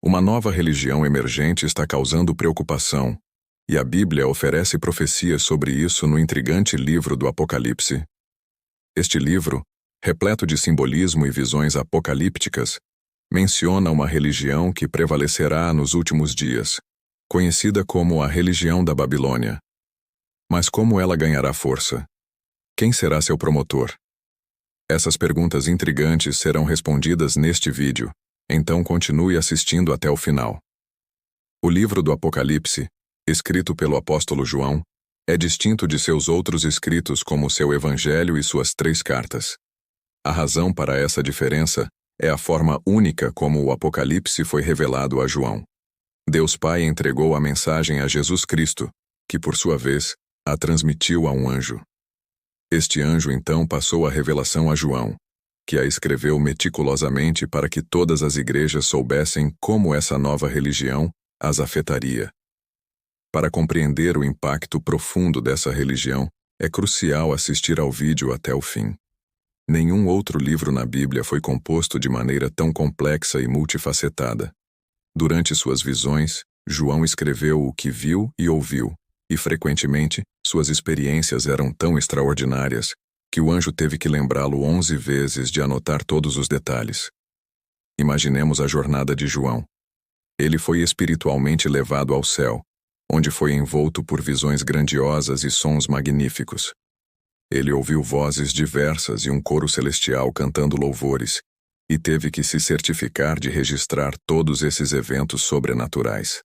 Uma nova religião emergente está causando preocupação, e a Bíblia oferece profecias sobre isso no intrigante livro do Apocalipse. Este livro, repleto de simbolismo e visões apocalípticas, menciona uma religião que prevalecerá nos últimos dias, conhecida como a religião da Babilônia. Mas como ela ganhará força? Quem será seu promotor? Essas perguntas intrigantes serão respondidas neste vídeo, então continue assistindo até o final. O livro do Apocalipse, escrito pelo apóstolo João, é distinto de seus outros escritos como seu Evangelho e suas 3 cartas. A razão para essa diferença é a forma única como o Apocalipse foi revelado a João. Deus Pai entregou a mensagem a Jesus Cristo, que por sua vez, a transmitiu a um anjo. Este anjo então passou a revelação a João, que a escreveu meticulosamente para que todas as igrejas soubessem como essa nova religião as afetaria. Para compreender o impacto profundo dessa religião, é crucial assistir ao vídeo até o fim. Nenhum outro livro na Bíblia foi composto de maneira tão complexa e multifacetada. Durante suas visões, João escreveu o que viu e ouviu, e frequentemente, suas experiências eram tão extraordinárias que o anjo teve que lembrá-lo 11 vezes de anotar todos os detalhes. Imaginemos a jornada de João. Ele foi espiritualmente levado ao céu, onde foi envolto por visões grandiosas e sons magníficos. Ele ouviu vozes diversas e um coro celestial cantando louvores, e teve que se certificar de registrar todos esses eventos sobrenaturais.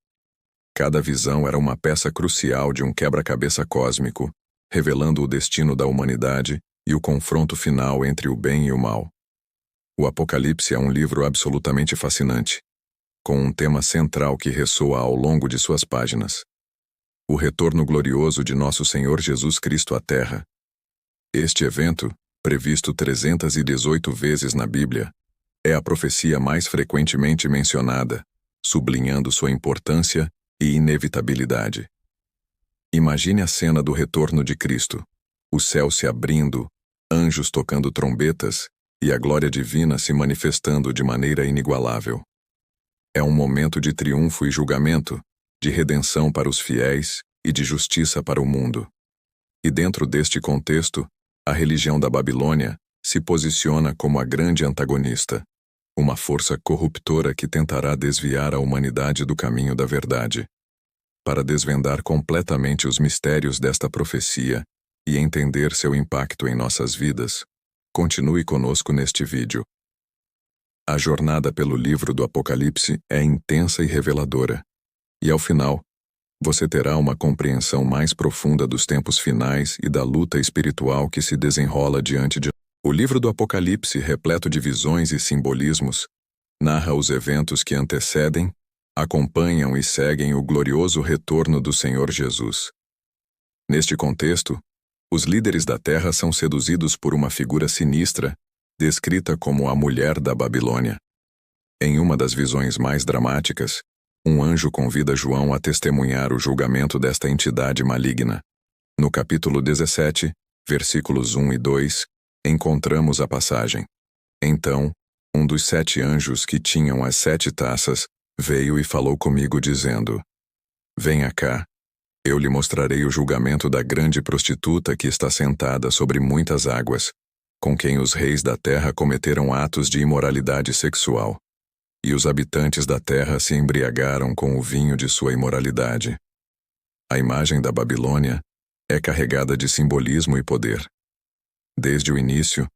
Cada visão era uma peça crucial de um quebra-cabeça cósmico, revelando o destino da humanidade e o confronto final entre o bem e o mal. O Apocalipse é um livro absolutamente fascinante, com um tema central que ressoa ao longo de suas páginas: o retorno glorioso de nosso Senhor Jesus Cristo à Terra. Este evento, previsto 318 vezes na Bíblia, é a profecia mais frequentemente mencionada, sublinhando sua importância e inevitabilidade. Imagine a cena do retorno de Cristo, o céu se abrindo, anjos tocando trombetas e a glória divina se manifestando de maneira inigualável. É um momento de triunfo e julgamento, de redenção para os fiéis e de justiça para o mundo. E dentro deste contexto, a religião da Babilônia se posiciona como a grande antagonista, uma força corruptora que tentará desviar a humanidade do caminho da verdade. Para desvendar completamente os mistérios desta profecia e entender seu impacto em nossas vidas, continue conosco neste vídeo. A jornada pelo livro do Apocalipse é intensa e reveladora, e ao final, você terá uma compreensão mais profunda dos tempos finais e da luta espiritual que se desenrola diante de. O livro do Apocalipse, repleto de visões e simbolismos, narra os eventos que antecedem, acompanham e seguem o glorioso retorno do Senhor Jesus. Neste contexto, os líderes da terra são seduzidos por uma figura sinistra, descrita como a Mulher da Babilônia. Em uma das visões mais dramáticas, um anjo convida João a testemunhar o julgamento desta entidade maligna. No capítulo 17, versículos 1 e 2, encontramos a passagem: Então, um dos 7 anjos que tinham as 7 taças veio e falou comigo dizendo: Venha cá, eu lhe mostrarei o julgamento da grande prostituta que está sentada sobre muitas águas, com quem os reis da terra cometeram atos de imoralidade sexual. E os habitantes da terra se embriagaram com o vinho de sua imoralidade. A imagem da Babilônia é carregada de simbolismo e poder. Desde o início,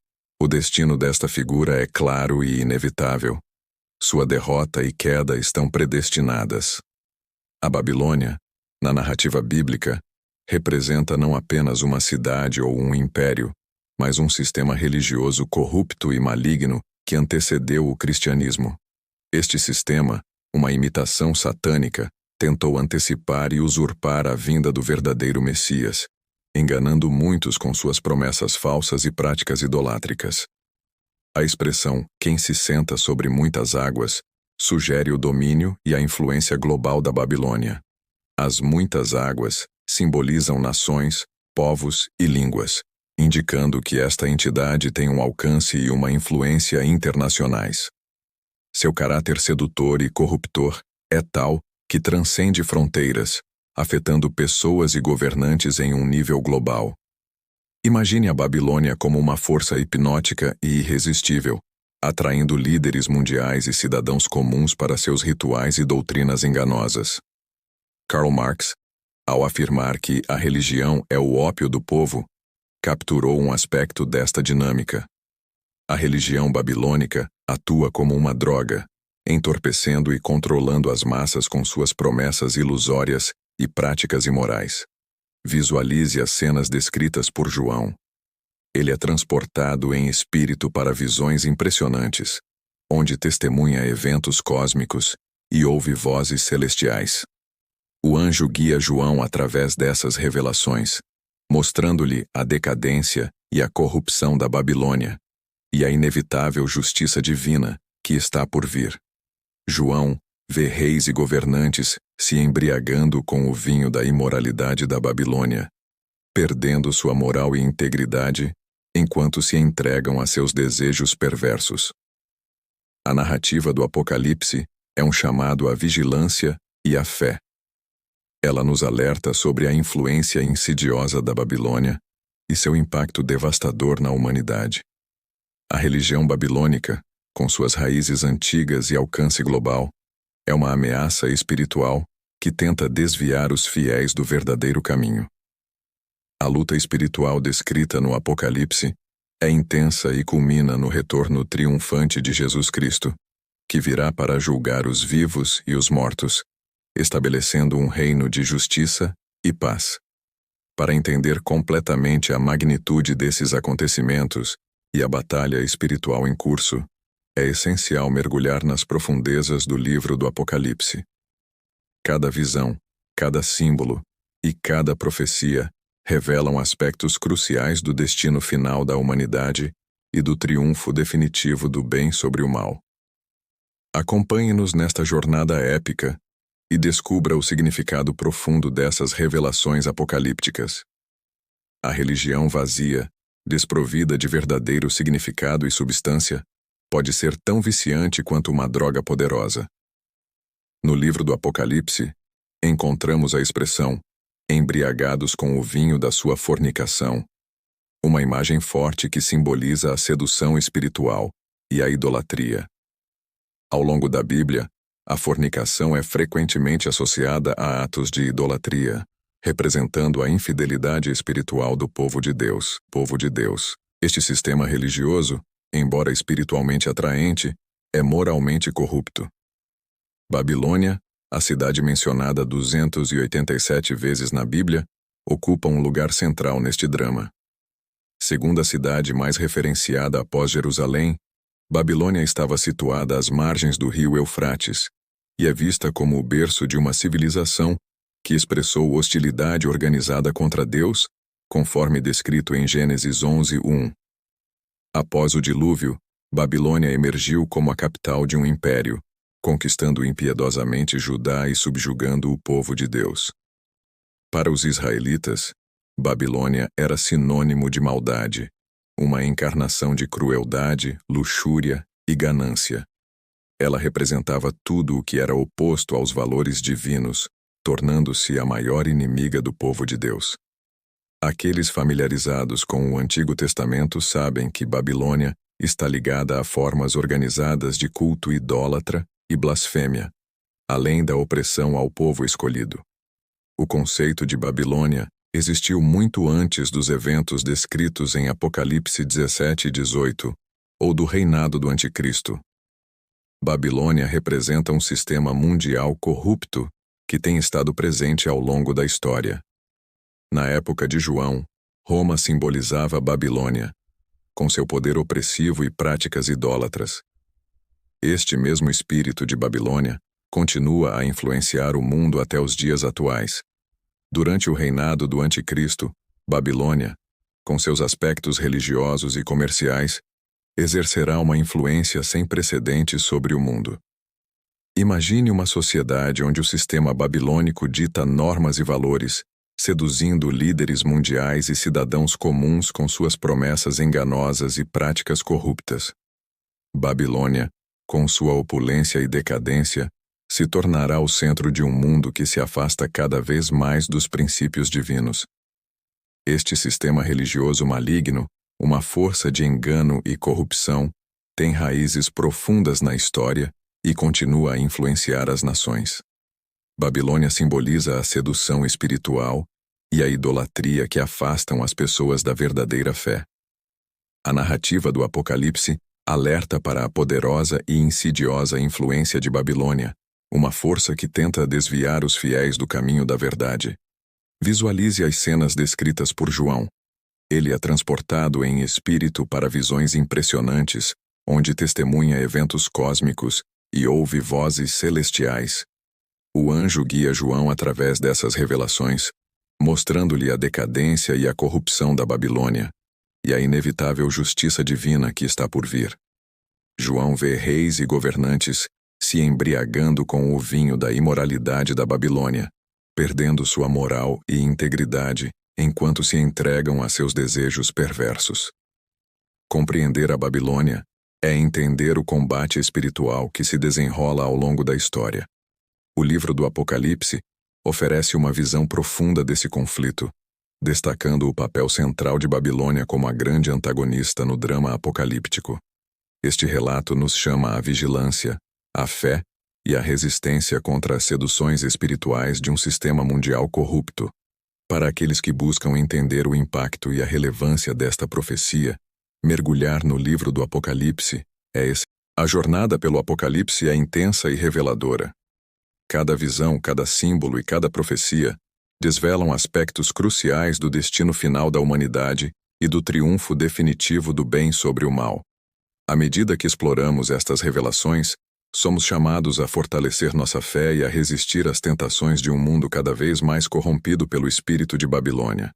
o destino desta figura é claro e inevitável. Sua derrota e queda estão predestinadas. A Babilônia, na narrativa bíblica, representa não apenas uma cidade ou um império, mas um sistema religioso corrupto e maligno que antecedeu o cristianismo. Este sistema, uma imitação satânica, tentou antecipar e usurpar a vinda do verdadeiro Messias, enganando muitos com suas promessas falsas e práticas idolátricas. A expressão "quem se senta sobre muitas águas" sugere o domínio e a influência global da Babilônia. As muitas águas simbolizam nações, povos e línguas, indicando que esta entidade tem um alcance e uma influência internacionais. Seu caráter sedutor e corruptor é tal que transcende fronteiras, afetando pessoas e governantes em um nível global. Imagine a Babilônia como uma força hipnótica e irresistível, atraindo líderes mundiais e cidadãos comuns para seus rituais e doutrinas enganosas. Karl Marx, ao afirmar que a religião é o ópio do povo, capturou um aspecto desta dinâmica. A religião babilônica atua como uma droga, entorpecendo e controlando as massas com suas promessas ilusórias e práticas imorais. Visualize as cenas descritas por João. Ele é transportado em espírito para visões impressionantes, onde testemunha eventos cósmicos e ouve vozes celestiais. O anjo guia João através dessas revelações, mostrando-lhe a decadência e a corrupção da Babilônia e a inevitável justiça divina que está por vir. João vê reis e governantes se embriagando com o vinho da imoralidade da Babilônia, perdendo sua moral e integridade enquanto se entregam a seus desejos perversos. A narrativa do Apocalipse é um chamado à vigilância e à fé. Ela nos alerta sobre a influência insidiosa da Babilônia e seu impacto devastador na humanidade. A religião babilônica, com suas raízes antigas e alcance global, é uma ameaça espiritual que tenta desviar os fiéis do verdadeiro caminho. A luta espiritual descrita no Apocalipse é intensa e culmina no retorno triunfante de Jesus Cristo, que virá para julgar os vivos e os mortos, estabelecendo um reino de justiça e paz. Para entender completamente a magnitude desses acontecimentos e a batalha espiritual em curso, é essencial mergulhar nas profundezas do livro do Apocalipse. Cada visão, cada símbolo e cada profecia revelam aspectos cruciais do destino final da humanidade e do triunfo definitivo do bem sobre o mal. Acompanhe-nos nesta jornada épica e descubra o significado profundo dessas revelações apocalípticas. A religião vazia, desprovida de verdadeiro significado e substância, pode ser tão viciante quanto uma droga poderosa. No livro do Apocalipse, encontramos a expressão embriagados com o vinho da sua fornicação, uma imagem forte que simboliza a sedução espiritual e a idolatria. Ao longo da Bíblia, a fornicação é frequentemente associada a atos de idolatria, representando a infidelidade espiritual do povo de Deus. Este sistema religioso, embora espiritualmente atraente, é moralmente corrupto. Babilônia, a cidade mencionada 287 vezes na Bíblia, ocupa um lugar central neste drama. Segunda cidade mais referenciada após Jerusalém, Babilônia estava situada às margens do rio Eufrates e é vista como o berço de uma civilização que expressou hostilidade organizada contra Deus, conforme descrito em Gênesis 11:1. Após o dilúvio, Babilônia emergiu como a capital de um império, conquistando impiedosamente Judá e subjugando o povo de Deus. Para os israelitas, Babilônia era sinônimo de maldade, uma encarnação de crueldade, luxúria e ganância. Ela representava tudo o que era oposto aos valores divinos, tornando-se a maior inimiga do povo de Deus. Aqueles familiarizados com o Antigo Testamento sabem que Babilônia está ligada a formas organizadas de culto idólatra e blasfêmia, além da opressão ao povo escolhido. O conceito de Babilônia existiu muito antes dos eventos descritos em Apocalipse 17 e 18, ou do reinado do Anticristo. Babilônia representa um sistema mundial corrupto que tem estado presente ao longo da história. Na época de João, Roma simbolizava a Babilônia, com seu poder opressivo e práticas idólatras. Este mesmo espírito de Babilônia continua a influenciar o mundo até os dias atuais. Durante o reinado do Anticristo, Babilônia, com seus aspectos religiosos e comerciais, exercerá uma influência sem precedentes sobre o mundo. Imagine uma sociedade onde o sistema babilônico dita normas e valores, seduzindo líderes mundiais e cidadãos comuns com suas promessas enganosas e práticas corruptas. Babilônia, com sua opulência e decadência, se tornará o centro de um mundo que se afasta cada vez mais dos princípios divinos. Este sistema religioso maligno, uma força de engano e corrupção, tem raízes profundas na história e continua a influenciar as nações. Babilônia simboliza a sedução espiritual e a idolatria que afastam as pessoas da verdadeira fé. A narrativa do Apocalipse alerta para a poderosa e insidiosa influência de Babilônia, uma força que tenta desviar os fiéis do caminho da verdade. Visualize as cenas descritas por João. Ele é transportado em espírito para visões impressionantes, onde testemunha eventos cósmicos e ouve vozes celestiais. O anjo guia João através dessas revelações, mostrando-lhe a decadência e a corrupção da Babilônia, e a inevitável justiça divina que está por vir. João vê reis e governantes se embriagando com o vinho da imoralidade da Babilônia, perdendo sua moral e integridade enquanto se entregam a seus desejos perversos. Compreender a Babilônia é entender o combate espiritual que se desenrola ao longo da história. O livro do Apocalipse oferece uma visão profunda desse conflito, destacando o papel central de Babilônia como a grande antagonista no drama apocalíptico. Este relato nos chama à vigilância, à fé e à resistência contra as seduções espirituais de um sistema mundial corrupto. Para aqueles que buscam entender o impacto e a relevância desta profecia, mergulhar no livro do Apocalipse é esse. A jornada pelo Apocalipse é intensa e reveladora. Cada visão, cada símbolo e cada profecia desvelam aspectos cruciais do destino final da humanidade e do triunfo definitivo do bem sobre o mal. À medida que exploramos estas revelações, somos chamados a fortalecer nossa fé e a resistir às tentações de um mundo cada vez mais corrompido pelo espírito de Babilônia.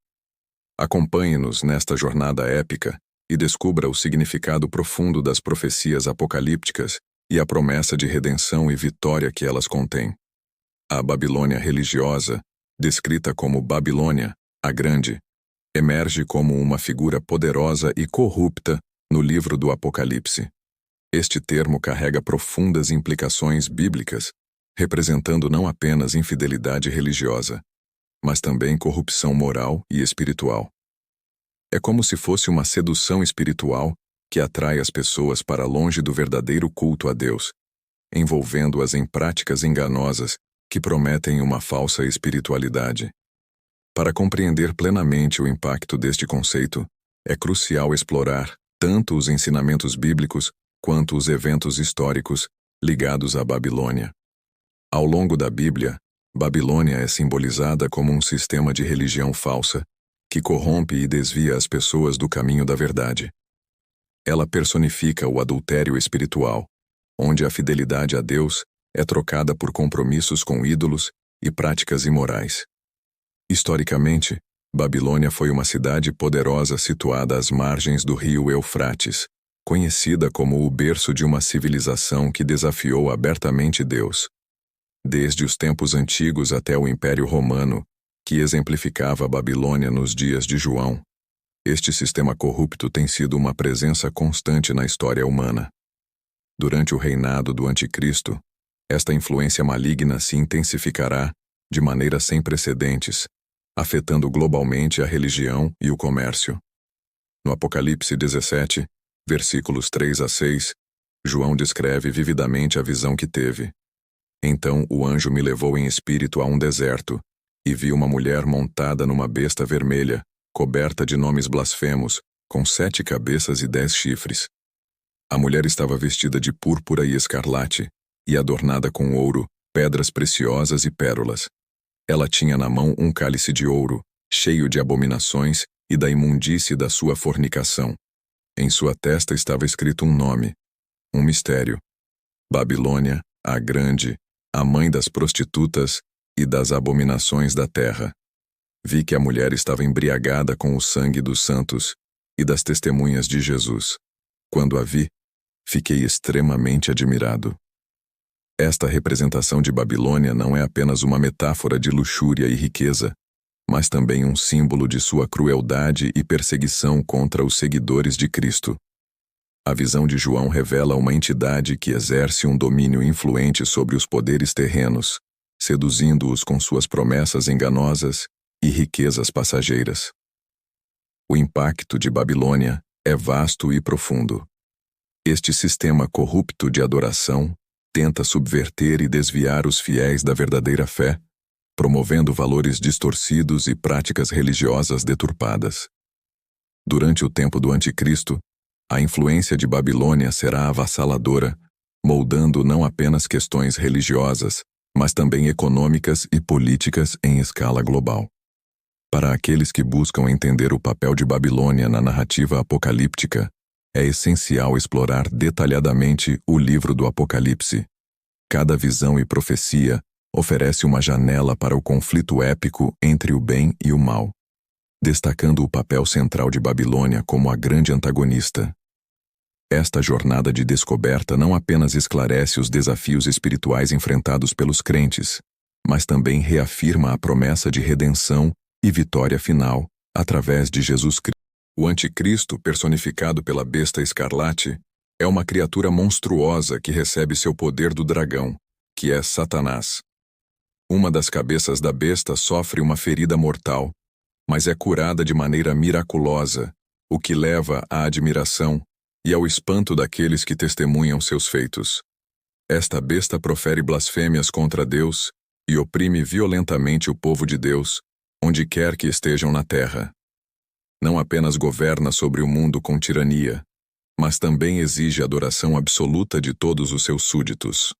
Acompanhe-nos nesta jornada épica e descubra o significado profundo das profecias apocalípticas e a promessa de redenção e vitória que elas contêm. A Babilônia religiosa, descrita como Babilônia, a Grande, emerge como uma figura poderosa e corrupta no livro do Apocalipse. Este termo carrega profundas implicações bíblicas, representando não apenas infidelidade religiosa, mas também corrupção moral e espiritual. É como se fosse uma sedução espiritual que atrai as pessoas para longe do verdadeiro culto a Deus, envolvendo-as em práticas enganosas que prometem uma falsa espiritualidade. Para compreender plenamente o impacto deste conceito, é crucial explorar tanto os ensinamentos bíblicos quanto os eventos históricos ligados à Babilônia. Ao longo da Bíblia, Babilônia é simbolizada como um sistema de religião falsa que corrompe e desvia as pessoas do caminho da verdade. Ela personifica o adultério espiritual, onde a fidelidade a Deus é trocada por compromissos com ídolos e práticas imorais. Historicamente, Babilônia foi uma cidade poderosa situada às margens do rio Eufrates, conhecida como o berço de uma civilização que desafiou abertamente Deus. Desde os tempos antigos até o Império Romano, que exemplificava a Babilônia nos dias de João, este sistema corrupto tem sido uma presença constante na história humana. Durante o reinado do Anticristo, esta influência maligna se intensificará de maneira sem precedentes, afetando globalmente a religião e o comércio. No Apocalipse 17, versículos 3 a 6, João descreve vividamente a visão que teve. Então o anjo me levou em espírito a um deserto, e vi uma mulher montada numa besta vermelha, coberta de nomes blasfemos, com 7 cabeças e 10 chifres. A mulher estava vestida de púrpura e escarlate, e adornada com ouro, pedras preciosas e pérolas. Ela tinha na mão um cálice de ouro, cheio de abominações e da imundície da sua fornicação. Em sua testa estava escrito um nome, um mistério: Babilônia, a Grande, a mãe das prostitutas e das abominações da terra. Vi que a mulher estava embriagada com o sangue dos santos e das testemunhas de Jesus. Quando a vi, fiquei extremamente admirado. Esta representação de Babilônia não é apenas uma metáfora de luxúria e riqueza, mas também um símbolo de sua crueldade e perseguição contra os seguidores de Cristo. A visão de João revela uma entidade que exerce um domínio influente sobre os poderes terrenos, seduzindo-os com suas promessas enganosas e riquezas passageiras. O impacto de Babilônia é vasto e profundo. Este sistema corrupto de adoração tenta subverter e desviar os fiéis da verdadeira fé, promovendo valores distorcidos e práticas religiosas deturpadas. Durante o tempo do Anticristo, a influência de Babilônia será avassaladora, moldando não apenas questões religiosas, mas também econômicas e políticas em escala global. Para aqueles que buscam entender o papel de Babilônia na narrativa apocalíptica, é essencial explorar detalhadamente o livro do Apocalipse. Cada visão e profecia oferece uma janela para o conflito épico entre o bem e o mal, destacando o papel central de Babilônia como a grande antagonista. Esta jornada de descoberta não apenas esclarece os desafios espirituais enfrentados pelos crentes, mas também reafirma a promessa de redenção e vitória final, através de Jesus Cristo. O Anticristo, personificado pela besta escarlate, é uma criatura monstruosa que recebe seu poder do dragão, que é Satanás. Uma das cabeças da besta sofre uma ferida mortal, mas é curada de maneira miraculosa, o que leva à admiração e ao espanto daqueles que testemunham seus feitos. Esta besta profere blasfêmias contra Deus e oprime violentamente o povo de Deus, onde quer que estejam na terra. Não apenas governa sobre o mundo com tirania, mas também exige adoração absoluta de todos os seus súditos.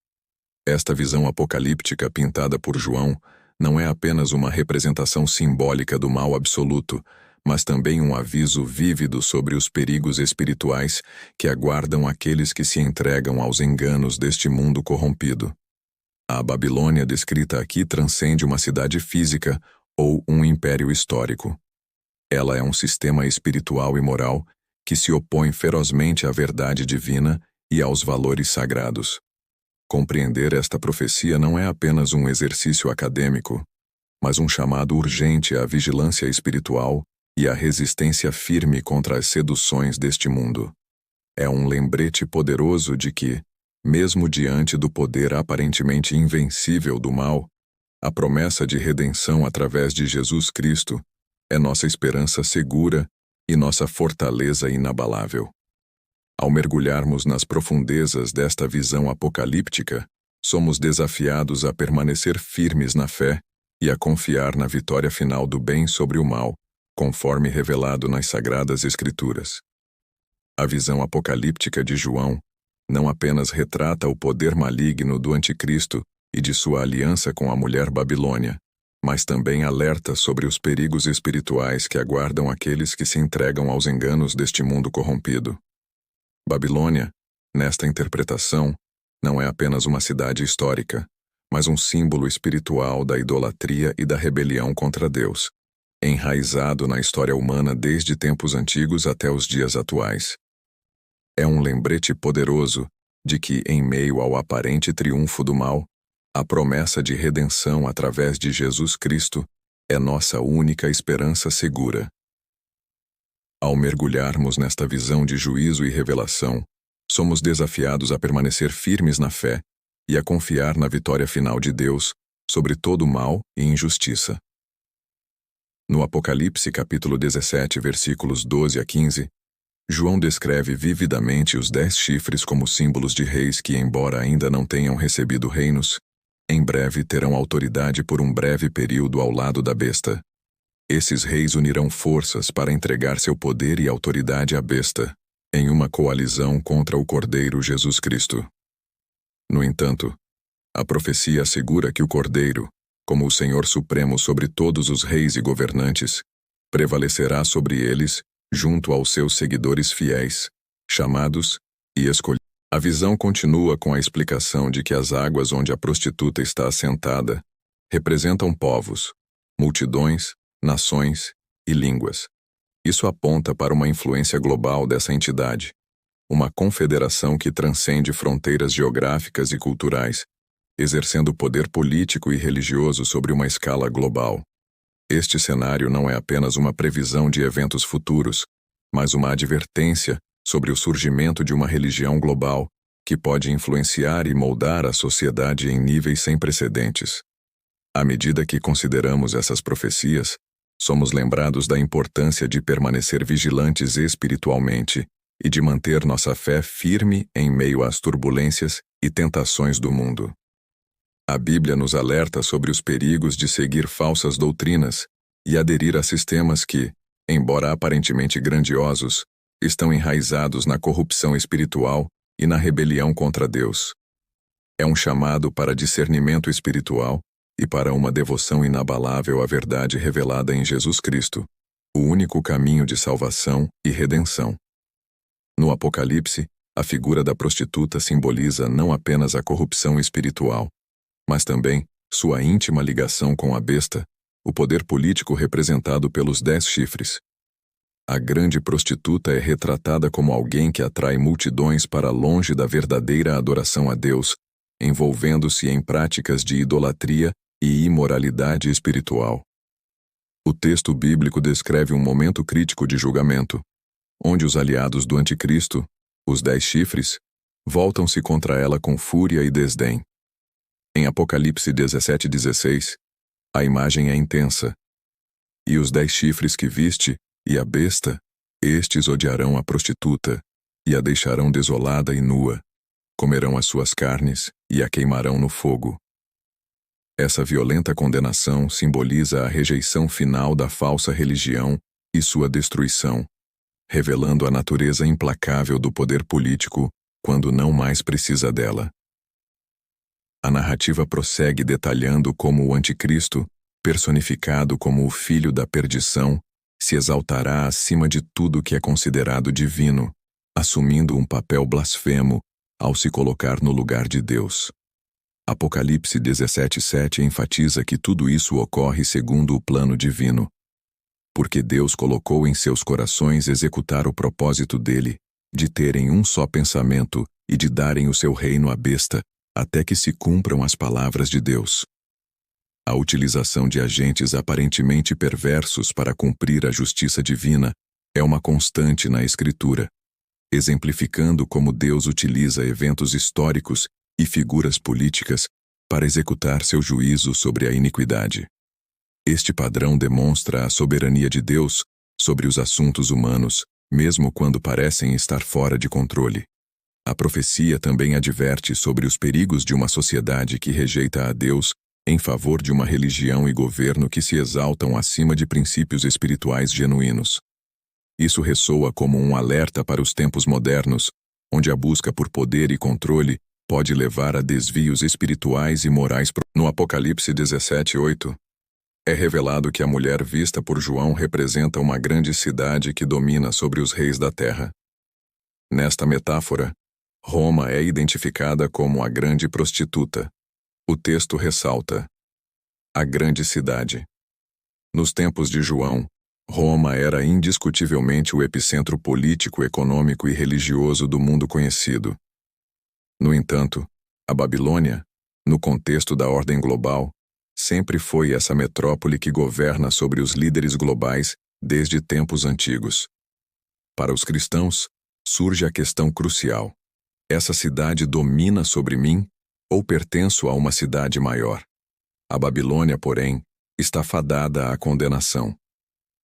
Esta visão apocalíptica pintada por João não é apenas uma representação simbólica do mal absoluto, mas também um aviso vívido sobre os perigos espirituais que aguardam aqueles que se entregam aos enganos deste mundo corrompido. A Babilônia descrita aqui transcende uma cidade física ou um império histórico. Ela é um sistema espiritual e moral que se opõe ferozmente à verdade divina e aos valores sagrados. Compreender esta profecia não é apenas um exercício acadêmico, mas um chamado urgente à vigilância espiritual e à resistência firme contra as seduções deste mundo. É um lembrete poderoso de que, mesmo diante do poder aparentemente invencível do mal, a promessa de redenção através de Jesus Cristo é nossa esperança segura e nossa fortaleza inabalável. Ao mergulharmos nas profundezas desta visão apocalíptica, somos desafiados a permanecer firmes na fé e a confiar na vitória final do bem sobre o mal, conforme revelado nas Sagradas Escrituras. A visão apocalíptica de João não apenas retrata o poder maligno do Anticristo e de sua aliança com a mulher Babilônia, mas também alerta sobre os perigos espirituais que aguardam aqueles que se entregam aos enganos deste mundo corrompido. Babilônia, nesta interpretação, não é apenas uma cidade histórica, mas um símbolo espiritual da idolatria e da rebelião contra Deus, enraizado na história humana desde tempos antigos até os dias atuais. É um lembrete poderoso de que, em meio ao aparente triunfo do mal, a promessa de redenção através de Jesus Cristo é nossa única esperança segura. Ao mergulharmos nesta visão de juízo e revelação, somos desafiados a permanecer firmes na fé e a confiar na vitória final de Deus sobre todo mal e injustiça. No Apocalipse capítulo 17, versículos 12 a 15, João descreve vividamente os 10 chifres como símbolos de reis que, embora ainda não tenham recebido reinos, em breve terão autoridade por um breve período ao lado da besta. Esses reis unirão forças para entregar seu poder e autoridade à besta, em uma coalizão contra o Cordeiro Jesus Cristo. No entanto, a profecia assegura que o Cordeiro, como o Senhor Supremo sobre todos os reis e governantes, prevalecerá sobre eles junto aos seus seguidores fiéis, chamados e escolhidos. A visão continua com a explicação de que as águas onde a prostituta está assentada representam povos, multidões, nações e línguas. Isso aponta para uma influência global dessa entidade, uma confederação que transcende fronteiras geográficas e culturais, exercendo poder político e religioso sobre uma escala global. Este cenário não é apenas uma previsão de eventos futuros, mas uma advertência sobre o surgimento de uma religião global que pode influenciar e moldar a sociedade em níveis sem precedentes. À medida que consideramos essas profecias, somos lembrados da importância de permanecer vigilantes espiritualmente e de manter nossa fé firme em meio às turbulências e tentações do mundo. A Bíblia nos alerta sobre os perigos de seguir falsas doutrinas e aderir a sistemas que, embora aparentemente grandiosos, estão enraizados na corrupção espiritual e na rebelião contra Deus. É um chamado para discernimento espiritual e para uma devoção inabalável à verdade revelada em Jesus Cristo, o único caminho de salvação e redenção. No Apocalipse, a figura da prostituta simboliza não apenas a corrupção espiritual, mas também sua íntima ligação com a besta, o poder político representado pelos 10 chifres. A grande prostituta é retratada como alguém que atrai multidões para longe da verdadeira adoração a Deus, envolvendo-se em práticas de idolatria e imoralidade espiritual. O texto bíblico descreve um momento crítico de julgamento, onde os aliados do anticristo, os 10 chifres, voltam-se contra ela com fúria e desdém. Em Apocalipse 17:16, a imagem é intensa. E os 10 chifres que viste, e a besta, estes odiarão a prostituta, e a deixarão desolada e nua, comerão as suas carnes, e a queimarão no fogo. Essa violenta condenação simboliza a rejeição final da falsa religião e sua destruição, revelando a natureza implacável do poder político quando não mais precisa dela. A narrativa prossegue detalhando como o anticristo, personificado como o filho da perdição, se exaltará acima de tudo que é considerado divino, assumindo um papel blasfemo ao se colocar no lugar de Deus. Apocalipse 17:7 enfatiza que tudo isso ocorre segundo o plano divino, porque Deus colocou em seus corações executar o propósito dele, de terem um só pensamento e de darem o seu reino à besta, até que se cumpram as palavras de Deus. A utilização de agentes aparentemente perversos para cumprir a justiça divina é uma constante na Escritura, exemplificando como Deus utiliza eventos históricos e figuras políticas para executar seu juízo sobre a iniquidade. Este padrão demonstra a soberania de Deus sobre os assuntos humanos, mesmo quando parecem estar fora de controle. A profecia também adverte sobre os perigos de uma sociedade que rejeita a Deus em favor de uma religião e governo que se exaltam acima de princípios espirituais genuínos. Isso ressoa como um alerta para os tempos modernos, onde a busca por poder e controle pode levar a desvios espirituais e morais. No Apocalipse 17:8, é revelado que a mulher vista por João representa uma grande cidade que domina sobre os reis da terra. Nesta metáfora, Roma é identificada como a grande prostituta. O texto ressalta: a grande cidade. Nos tempos de João, Roma era indiscutivelmente o epicentro político, econômico e religioso do mundo conhecido. No entanto, a Babilônia, no contexto da ordem global, sempre foi essa metrópole que governa sobre os líderes globais desde tempos antigos. Para os cristãos, surge a questão crucial: essa cidade domina sobre mim ou pertenço a uma cidade maior? A Babilônia, porém, está fadada à condenação.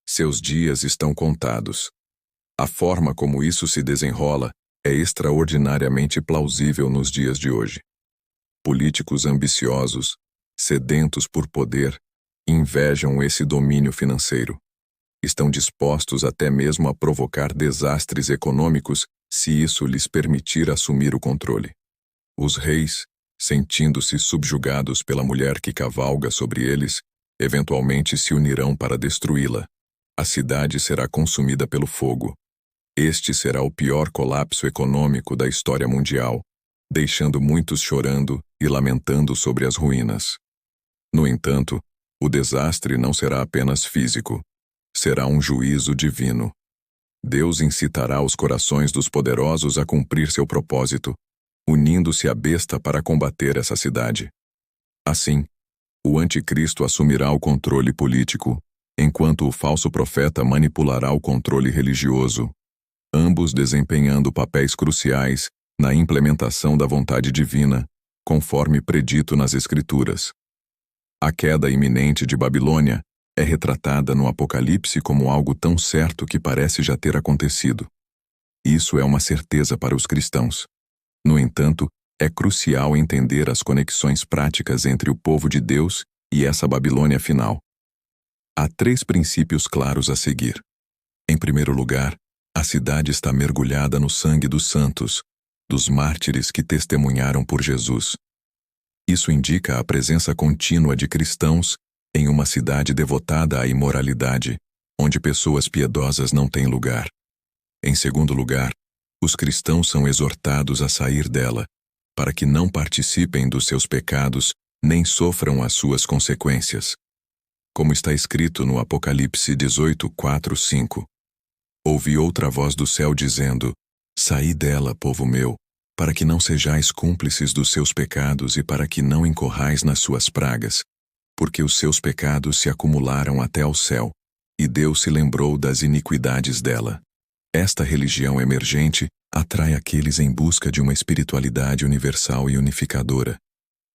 Seus dias estão contados. A forma como isso se desenrola é extraordinariamente plausível nos dias de hoje. Políticos ambiciosos, sedentos por poder, invejam esse domínio financeiro. Estão dispostos até mesmo a provocar desastres econômicos se isso lhes permitir assumir o controle. Os reis, sentindo-se subjugados pela mulher que cavalga sobre eles, eventualmente se unirão para destruí-la. A cidade será consumida pelo fogo. Este será o pior colapso econômico da história mundial, deixando muitos chorando e lamentando sobre as ruínas. No entanto, o desastre não será apenas físico. Será um juízo divino. Deus incitará os corações dos poderosos a cumprir seu propósito, unindo-se à besta para combater essa cidade. Assim, o anticristo assumirá o controle político, enquanto o falso profeta manipulará o controle religioso. ambos desempenhando papéis cruciais na implementação da vontade divina, conforme predito nas Escrituras. A queda iminente de Babilônia é retratada no Apocalipse como algo tão certo que parece já ter acontecido. Isso é uma certeza para os cristãos. No entanto, é crucial entender as conexões práticas entre o povo de Deus e essa Babilônia final. Há 3 princípios claros a seguir. Em primeiro lugar, a cidade está mergulhada no sangue dos santos, dos mártires que testemunharam por Jesus. Isso indica a presença contínua de cristãos em uma cidade devotada à imoralidade, onde pessoas piedosas não têm lugar. Em segundo lugar, os cristãos são exortados a sair dela, para que não participem dos seus pecados nem sofram as suas consequências. Como está escrito no Apocalipse 18:4-5. Ouvi outra voz do céu dizendo: Saí dela, povo meu, para que não sejais cúmplices dos seus pecados e para que não incorrais nas suas pragas, porque os seus pecados se acumularam até ao céu, e Deus se lembrou das iniquidades dela. Esta religião emergente atrai aqueles em busca de uma espiritualidade universal e unificadora,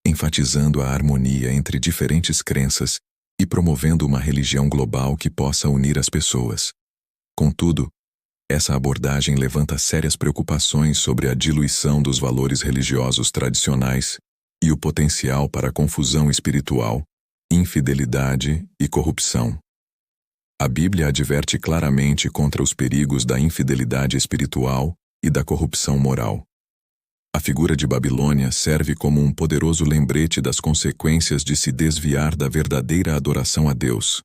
enfatizando a harmonia entre diferentes crenças e promovendo uma religião global que possa unir as pessoas. Contudo, essa abordagem levanta sérias preocupações sobre a diluição dos valores religiosos tradicionais e o potencial para confusão espiritual, infidelidade e corrupção. A Bíblia adverte claramente contra os perigos da infidelidade espiritual e da corrupção moral. A figura de Babilônia serve como um poderoso lembrete das consequências de se desviar da verdadeira adoração a Deus.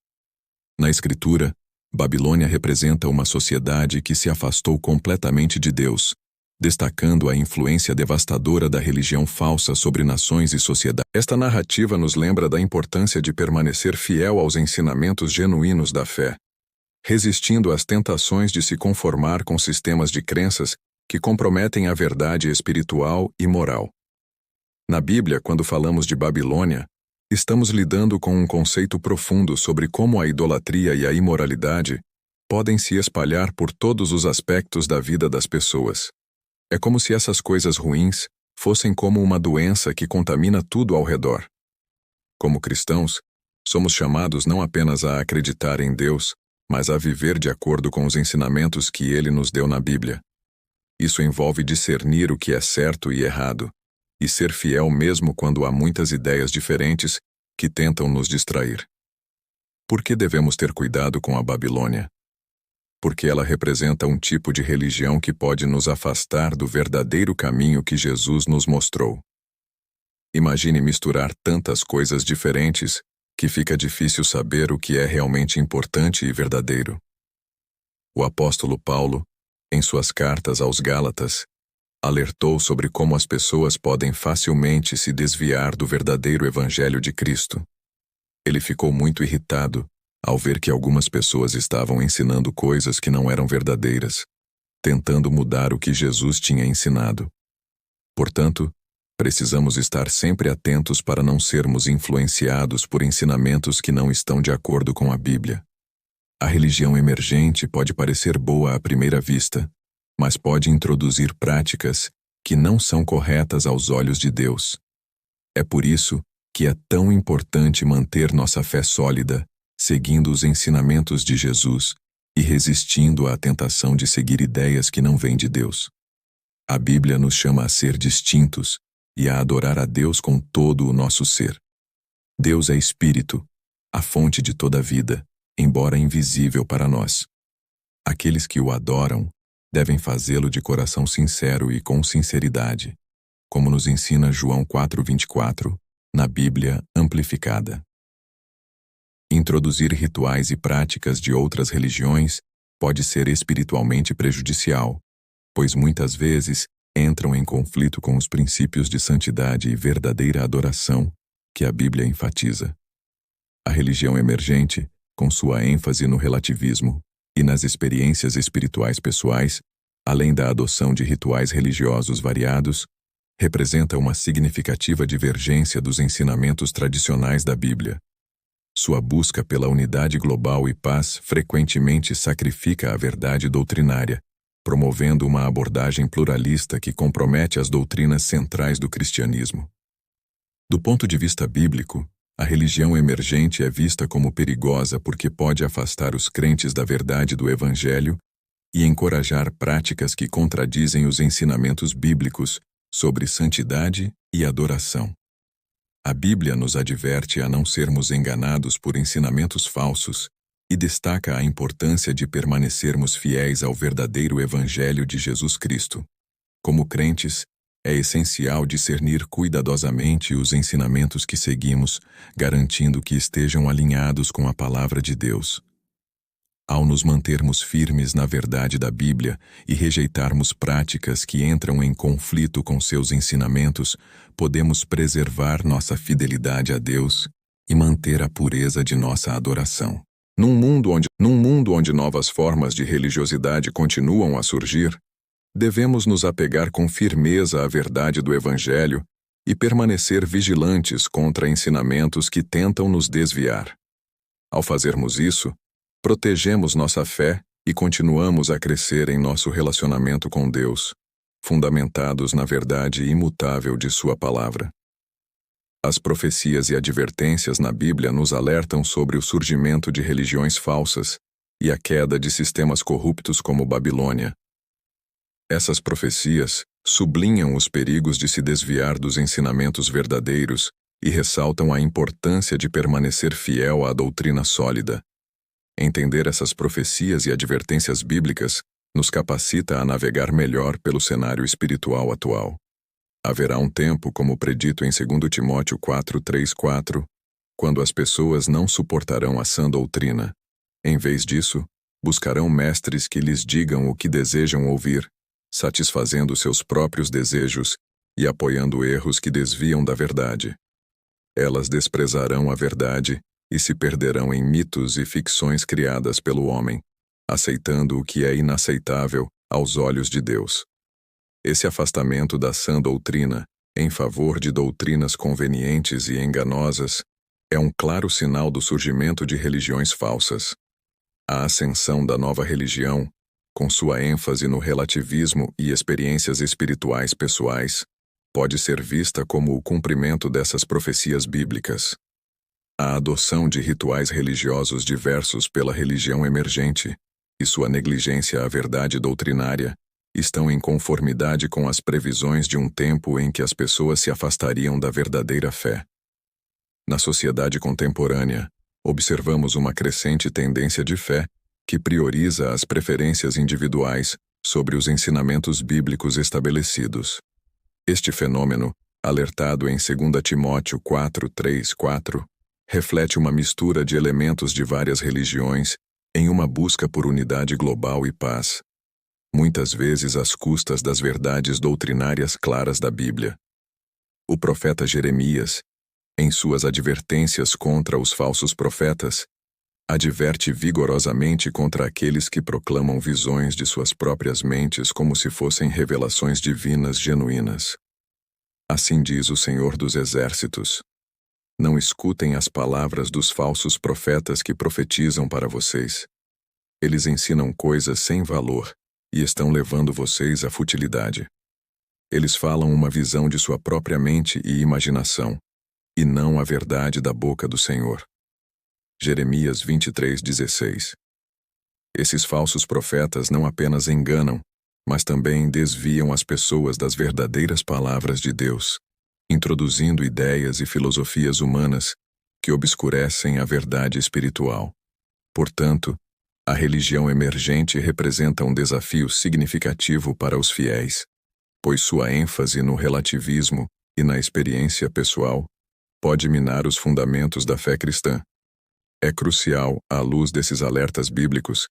Na Escritura, Babilônia representa uma sociedade que se afastou completamente de Deus, destacando a influência devastadora da religião falsa sobre nações e sociedades. Esta narrativa nos lembra da importância de permanecer fiel aos ensinamentos genuínos da fé, resistindo às tentações de se conformar com sistemas de crenças que comprometem a verdade espiritual e moral. Na Bíblia, quando falamos de Babilônia, estamos lidando com um conceito profundo sobre como a idolatria e a imoralidade podem se espalhar por todos os aspectos da vida das pessoas. É como se essas coisas ruins fossem como uma doença que contamina tudo ao redor. Como cristãos, somos chamados não apenas a acreditar em Deus, mas a viver de acordo com os ensinamentos que Ele nos deu na Bíblia. Isso envolve discernir o que é certo e errado, e ser fiel mesmo quando há muitas ideias diferentes que tentam nos distrair. Por que devemos ter cuidado com a Babilônia? Porque ela representa um tipo de religião que pode nos afastar do verdadeiro caminho que Jesus nos mostrou. Imagine misturar tantas coisas diferentes que fica difícil saber o que é realmente importante e verdadeiro. O apóstolo Paulo, em suas cartas aos Gálatas, alertou sobre como as pessoas podem facilmente se desviar do verdadeiro evangelho de Cristo. Ele ficou muito irritado ao ver que algumas pessoas estavam ensinando coisas que não eram verdadeiras, tentando mudar o que Jesus tinha ensinado. Portanto, precisamos estar sempre atentos para não sermos influenciados por ensinamentos que não estão de acordo com a Bíblia. A religião emergente pode parecer boa à primeira vista, mas pode introduzir práticas que não são corretas aos olhos de Deus. É por isso que é tão importante manter nossa fé sólida, seguindo os ensinamentos de Jesus e resistindo à tentação de seguir ideias que não vêm de Deus. A Bíblia nos chama a ser distintos e a adorar a Deus com todo o nosso ser. Deus é Espírito, a fonte de toda a vida, embora invisível para nós. Aqueles que o adoram devem fazê-lo de coração sincero e com sinceridade, como nos ensina João 4:24, na Bíblia Amplificada. Introduzir rituais e práticas de outras religiões pode ser espiritualmente prejudicial, pois muitas vezes entram em conflito com os princípios de santidade e verdadeira adoração que a Bíblia enfatiza. A religião emergente, com sua ênfase no relativismo e nas experiências espirituais pessoais, além da adoção de rituais religiosos variados, representa uma significativa divergência dos ensinamentos tradicionais da Bíblia. Sua busca pela unidade global e paz frequentemente sacrifica a verdade doutrinária, promovendo uma abordagem pluralista que compromete as doutrinas centrais do cristianismo. Do ponto de vista bíblico, a religião emergente é vista como perigosa porque pode afastar os crentes da verdade do Evangelho e encorajar práticas que contradizem os ensinamentos bíblicos sobre santidade e adoração. A Bíblia nos adverte a não sermos enganados por ensinamentos falsos e destaca a importância de permanecermos fiéis ao verdadeiro Evangelho de Jesus Cristo. Como crentes, é essencial discernir cuidadosamente os ensinamentos que seguimos, garantindo que estejam alinhados com a Palavra de Deus. Ao nos mantermos firmes na verdade da Bíblia e rejeitarmos práticas que entram em conflito com seus ensinamentos, podemos preservar nossa fidelidade a Deus e manter a pureza de nossa adoração. Num mundo onde novas formas de religiosidade continuam a surgir, devemos nos apegar com firmeza à verdade do Evangelho e permanecer vigilantes contra ensinamentos que tentam nos desviar. Ao fazermos isso, protegemos nossa fé e continuamos a crescer em nosso relacionamento com Deus, fundamentados na verdade imutável de Sua palavra. As profecias e advertências na Bíblia nos alertam sobre o surgimento de religiões falsas e a queda de sistemas corruptos como Babilônia. Essas profecias sublinham os perigos de se desviar dos ensinamentos verdadeiros e ressaltam a importância de permanecer fiel à doutrina sólida. Entender essas profecias e advertências bíblicas nos capacita a navegar melhor pelo cenário espiritual atual. Haverá um tempo, como predito em 2 Timóteo 4:3-4, quando as pessoas não suportarão a sã doutrina. Em vez disso, buscarão mestres que lhes digam o que desejam ouvir, satisfazendo seus próprios desejos e apoiando erros que desviam da verdade. Elas desprezarão a verdade e se perderão em mitos e ficções criadas pelo homem, aceitando o que é inaceitável aos olhos de Deus. Esse afastamento da sã doutrina, em favor de doutrinas convenientes e enganosas, é um claro sinal do surgimento de religiões falsas. A ascensão da nova religião, com sua ênfase no relativismo e experiências espirituais pessoais, pode ser vista como o cumprimento dessas profecias bíblicas. A adoção de rituais religiosos diversos pela religião emergente e sua negligência à verdade doutrinária estão em conformidade com as previsões de um tempo em que as pessoas se afastariam da verdadeira fé. Na sociedade contemporânea, observamos uma crescente tendência de fé que prioriza as preferências individuais sobre os ensinamentos bíblicos estabelecidos. Este fenômeno, alertado em 2 Timóteo 4:3-4, reflete uma mistura de elementos de várias religiões em uma busca por unidade global e paz, muitas vezes às custas das verdades doutrinárias claras da Bíblia. O profeta Jeremias, em suas advertências contra os falsos profetas, adverte vigorosamente contra aqueles que proclamam visões de suas próprias mentes como se fossem revelações divinas genuínas. Assim diz o Senhor dos Exércitos: não escutem as palavras dos falsos profetas que profetizam para vocês. Eles ensinam coisas sem valor e estão levando vocês à futilidade. Eles falam uma visão de sua própria mente e imaginação, e não a verdade da boca do Senhor. Jeremias 23:16. Esses falsos profetas não apenas enganam, mas também desviam as pessoas das verdadeiras palavras de Deus, introduzindo ideias e filosofias humanas que obscurecem a verdade espiritual. Portanto, a religião emergente representa um desafio significativo para os fiéis, pois sua ênfase no relativismo e na experiência pessoal pode minar os fundamentos da fé cristã. É crucial, à luz desses alertas bíblicos,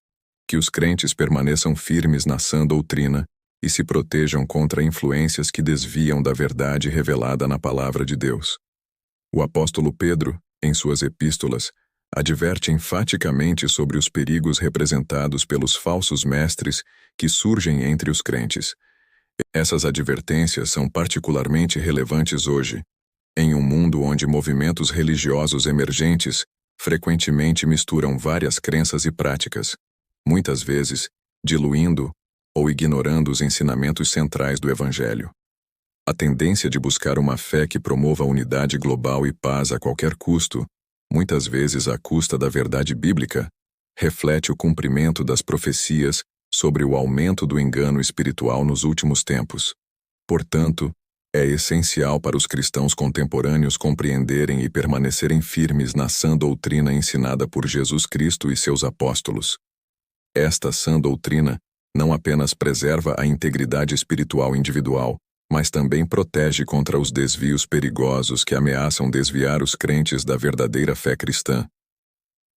que os crentes permaneçam firmes na sã doutrina e se protejam contra influências que desviam da verdade revelada na palavra de Deus. O apóstolo Pedro, em suas epístolas, adverte enfaticamente sobre os perigos representados pelos falsos mestres que surgem entre os crentes. Essas advertências são particularmente relevantes hoje, em um mundo onde movimentos religiosos emergentes frequentemente misturam várias crenças e práticas, muitas vezes diluindo ou ignorando os ensinamentos centrais do Evangelho. A tendência de buscar uma fé que promova a unidade global e paz a qualquer custo, muitas vezes à custa da verdade bíblica, reflete o cumprimento das profecias sobre o aumento do engano espiritual nos últimos tempos. Portanto, é essencial para os cristãos contemporâneos compreenderem e permanecerem firmes na sã doutrina ensinada por Jesus Cristo e seus apóstolos. Esta sã doutrina não apenas preserva a integridade espiritual individual, mas também protege contra os desvios perigosos que ameaçam desviar os crentes da verdadeira fé cristã.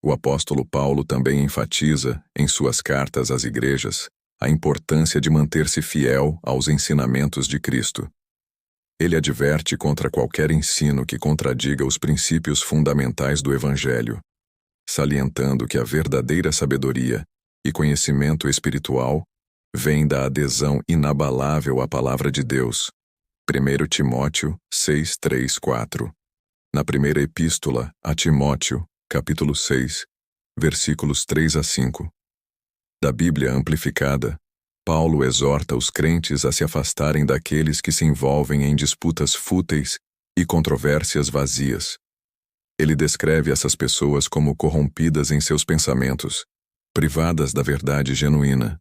O apóstolo Paulo também enfatiza, em suas cartas às igrejas, a importância de manter-se fiel aos ensinamentos de Cristo. Ele adverte contra qualquer ensino que contradiga os princípios fundamentais do Evangelho, salientando que a verdadeira sabedoria e conhecimento espiritual vem da adesão inabalável à Palavra de Deus. 1 Timóteo 6, 3, 4. Na primeira epístola a Timóteo, capítulo 6, versículos 3 a 5. Da Bíblia Amplificada, Paulo exorta os crentes a se afastarem daqueles que se envolvem em disputas fúteis e controvérsias vazias. Ele descreve essas pessoas como corrompidas em seus pensamentos, privadas da verdade genuína,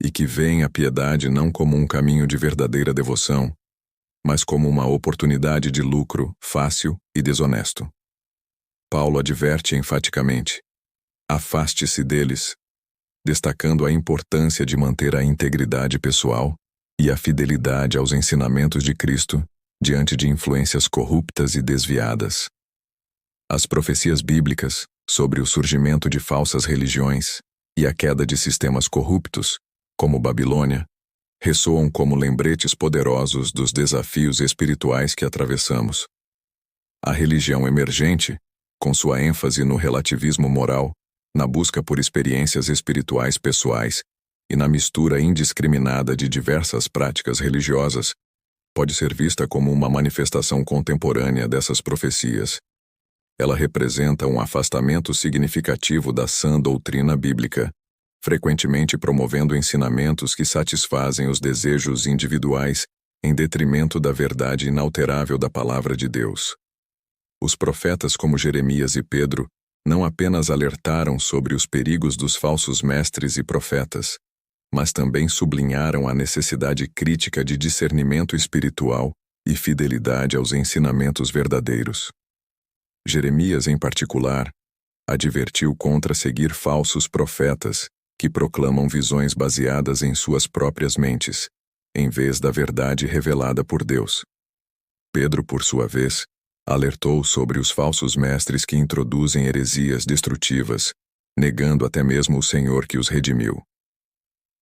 e que veem a piedade não como um caminho de verdadeira devoção, mas como uma oportunidade de lucro fácil e desonesto. Paulo adverte enfaticamente: afaste-se deles, destacando a importância de manter a integridade pessoal e a fidelidade aos ensinamentos de Cristo diante de influências corruptas e desviadas. As profecias bíblicas sobre o surgimento de falsas religiões e a queda de sistemas corruptos, como Babilônia, ressoam como lembretes poderosos dos desafios espirituais que atravessamos. A religião emergente, com sua ênfase no relativismo moral, na busca por experiências espirituais pessoais e na mistura indiscriminada de diversas práticas religiosas, pode ser vista como uma manifestação contemporânea dessas profecias. Ela representa um afastamento significativo da sã doutrina bíblica, frequentemente promovendo ensinamentos que satisfazem os desejos individuais em detrimento da verdade inalterável da Palavra de Deus. Os profetas como Jeremias e Pedro não apenas alertaram sobre os perigos dos falsos mestres e profetas, mas também sublinharam a necessidade crítica de discernimento espiritual e fidelidade aos ensinamentos verdadeiros. Jeremias, em particular, advertiu contra seguir falsos profetas que proclamam visões baseadas em suas próprias mentes, em vez da verdade revelada por Deus. Pedro, por sua vez, alertou sobre os falsos mestres que introduzem heresias destrutivas, negando até mesmo o Senhor que os redimiu.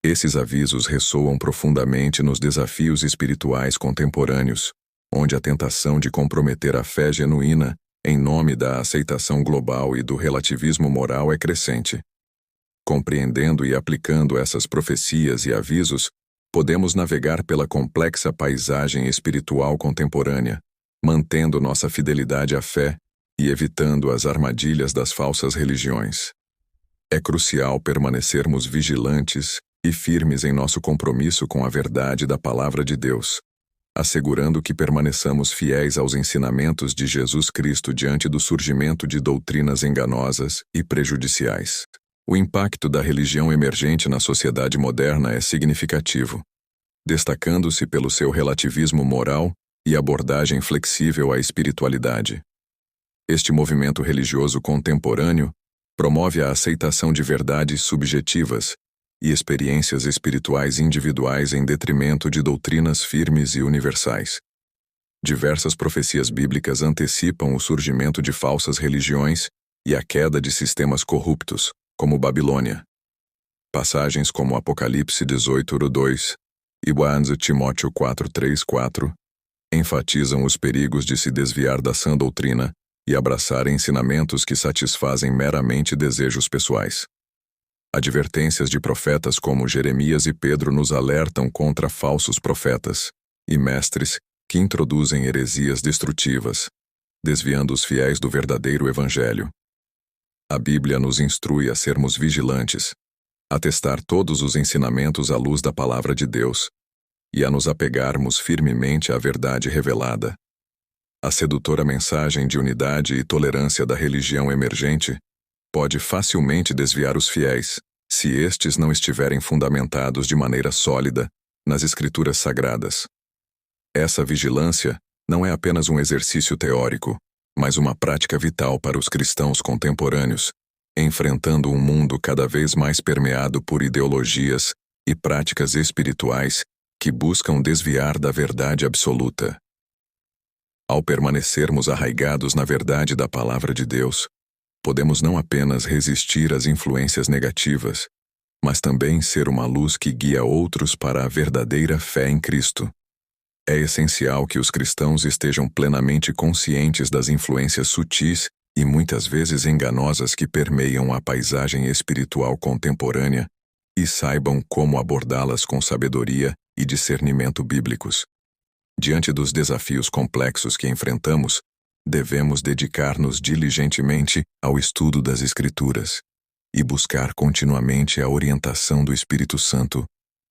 Esses avisos ressoam profundamente nos desafios espirituais contemporâneos, onde a tentação de comprometer a fé genuína em nome da aceitação global e do relativismo moral é crescente. Compreendendo e aplicando essas profecias e avisos, podemos navegar pela complexa paisagem espiritual contemporânea, mantendo nossa fidelidade à fé e evitando as armadilhas das falsas religiões. É crucial permanecermos vigilantes e firmes em nosso compromisso com a verdade da Palavra de Deus, assegurando que permaneçamos fiéis aos ensinamentos de Jesus Cristo diante do surgimento de doutrinas enganosas e prejudiciais. O impacto da religião emergente na sociedade moderna é significativo, destacando-se pelo seu relativismo moral e abordagem flexível à espiritualidade. Este movimento religioso contemporâneo promove a aceitação de verdades subjetivas e experiências espirituais individuais em detrimento de doutrinas firmes e universais. Diversas profecias bíblicas antecipam o surgimento de falsas religiões e a queda de sistemas corruptos, como Babilônia. Passagens como Apocalipse 18:2 e 2 Timóteo 4:3-4 enfatizam os perigos de se desviar da sã doutrina e abraçar ensinamentos que satisfazem meramente desejos pessoais. Advertências de profetas como Jeremias e Pedro nos alertam contra falsos profetas e mestres que introduzem heresias destrutivas, desviando os fiéis do verdadeiro Evangelho. A Bíblia nos instrui a sermos vigilantes, a testar todos os ensinamentos à luz da Palavra de Deus e a nos apegarmos firmemente à verdade revelada. A sedutora mensagem de unidade e tolerância da religião emergente pode facilmente desviar os fiéis, se estes não estiverem fundamentados de maneira sólida nas Escrituras Sagradas. Essa vigilância não é apenas um exercício teórico, mas uma prática vital para os cristãos contemporâneos, enfrentando um mundo cada vez mais permeado por ideologias e práticas espirituais que buscam desviar da verdade absoluta. Ao permanecermos arraigados na verdade da Palavra de Deus, podemos não apenas resistir às influências negativas, mas também ser uma luz que guia outros para a verdadeira fé em Cristo. É essencial que os cristãos estejam plenamente conscientes das influências sutis e muitas vezes enganosas que permeiam a paisagem espiritual contemporânea e saibam como abordá-las com sabedoria e discernimento bíblicos. Diante dos desafios complexos que enfrentamos, devemos dedicar-nos diligentemente ao estudo das Escrituras e buscar continuamente a orientação do Espírito Santo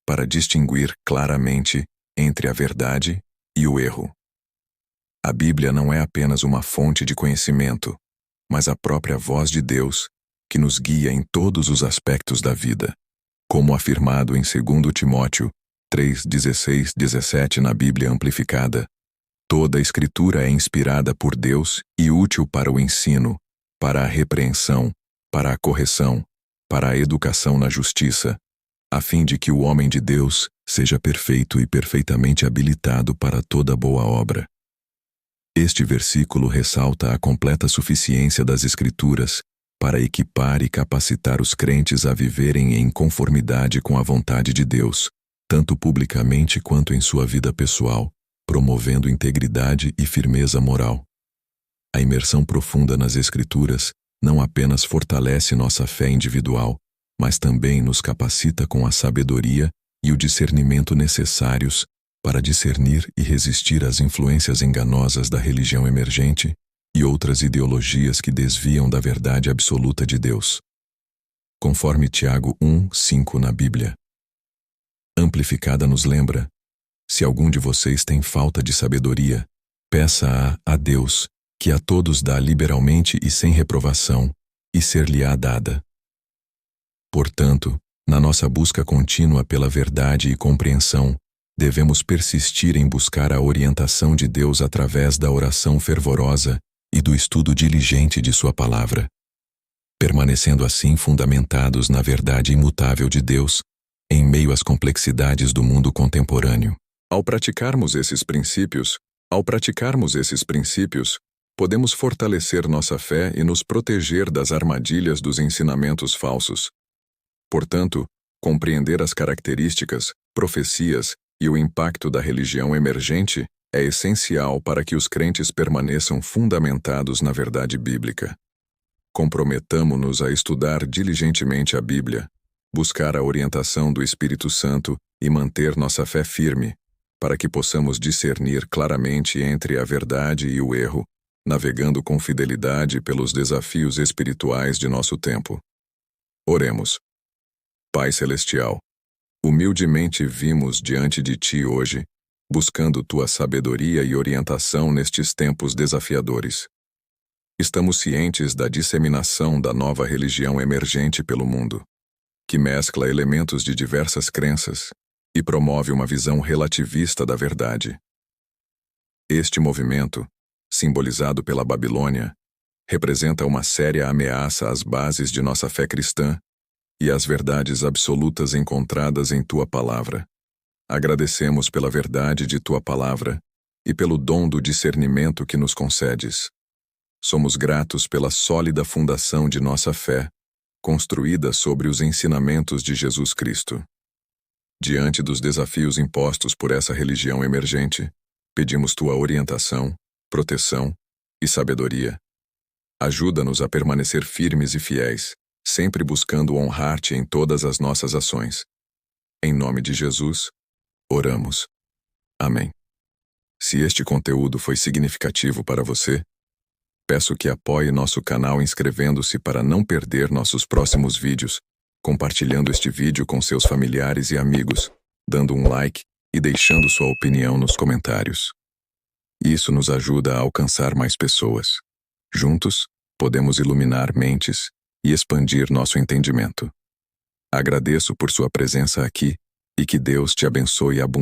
para distinguir claramente entre a verdade e o erro. A Bíblia não é apenas uma fonte de conhecimento, mas a própria voz de Deus que nos guia em todos os aspectos da vida, como afirmado em 2 Timóteo 3:16-17 na Bíblia Amplificada. Toda a Escritura é inspirada por Deus e útil para o ensino, para a repreensão, para a correção, para a educação na justiça, a fim de que o homem de Deus seja perfeito e perfeitamente habilitado para toda boa obra. Este versículo ressalta a completa suficiência das Escrituras para equipar e capacitar os crentes a viverem em conformidade com a vontade de Deus, tanto publicamente quanto em sua vida pessoal, promovendo integridade e firmeza moral. A imersão profunda nas Escrituras não apenas fortalece nossa fé individual, mas também nos capacita com a sabedoria e o discernimento necessários para discernir e resistir às influências enganosas da religião emergente e outras ideologias que desviam da verdade absoluta de Deus. Conforme Tiago 1:5 na Bíblia. Amplificada nos lembra: se algum de vocês tem falta de sabedoria, peça-a a Deus, que a todos dá liberalmente e sem reprovação, e ser-lhe-á dada. Portanto, na nossa busca contínua pela verdade e compreensão, devemos persistir em buscar a orientação de Deus através da oração fervorosa e do estudo diligente de sua palavra. Permanecendo assim fundamentados na verdade imutável de Deus, em meio às complexidades do mundo contemporâneo. Ao praticarmos esses princípios, podemos fortalecer nossa fé e nos proteger das armadilhas dos ensinamentos falsos. Portanto, compreender as características, profecias e o impacto da religião emergente é essencial para que os crentes permaneçam fundamentados na verdade bíblica. Comprometamo-nos a estudar diligentemente a Bíblia, buscar a orientação do Espírito Santo e manter nossa fé firme, para que possamos discernir claramente entre a verdade e o erro, navegando com fidelidade pelos desafios espirituais de nosso tempo. Oremos. Pai Celestial, humildemente vimos diante de Ti hoje, buscando Tua sabedoria e orientação nestes tempos desafiadores. Estamos cientes da disseminação da nova religião emergente pelo mundo, que mescla elementos de diversas crenças e promove uma visão relativista da verdade. Este movimento, simbolizado pela Babilônia, representa uma séria ameaça às bases de nossa fé cristã e às verdades absolutas encontradas em Tua palavra. Agradecemos pela verdade de Tua palavra e pelo dom do discernimento que nos concedes. Somos gratos pela sólida fundação de nossa fé, construída sobre os ensinamentos de Jesus Cristo. Diante dos desafios impostos por essa religião emergente, pedimos Tua orientação, proteção e sabedoria. Ajuda-nos a permanecer firmes e fiéis, sempre buscando honrar-Te em todas as nossas ações. Em nome de Jesus, oramos. Amém. Se este conteúdo foi significativo para você, peço que apoie nosso canal inscrevendo-se para não perder nossos próximos vídeos compartilhando este vídeo com seus familiares e amigos, dando um like e deixando sua opinião nos comentários. Isso nos ajuda a alcançar mais pessoas. Juntos, podemos iluminar mentes e expandir nosso entendimento. Agradeço por sua presença aqui e que Deus te abençoe abundantemente.